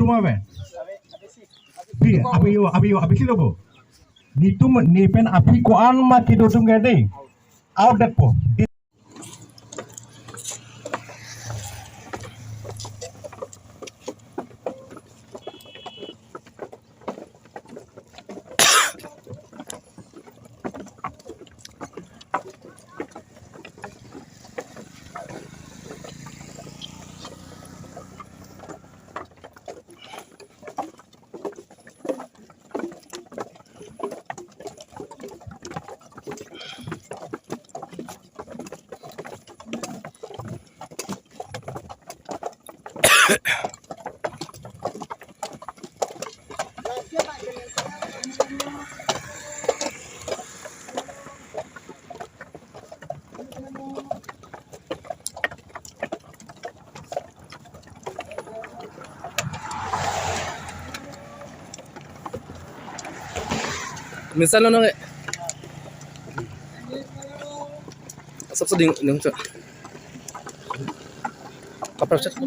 rumah ben. Abi sih lobo. Itu ni pen api ko an ma ki do tum gade. Out that po. Misalnya nong asap seding nong cok kapal cok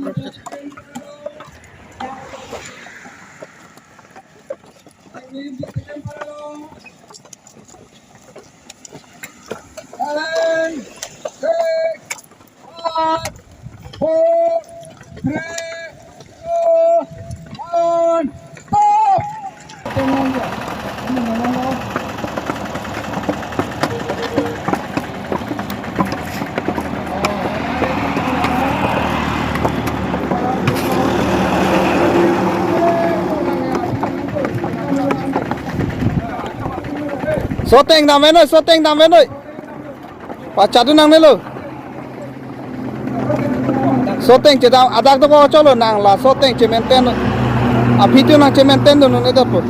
soteng dam menoi pacadu nang nelo soteng cedam adak to ko cholo nang la soteng cementen apitu nang cementen do nang edo po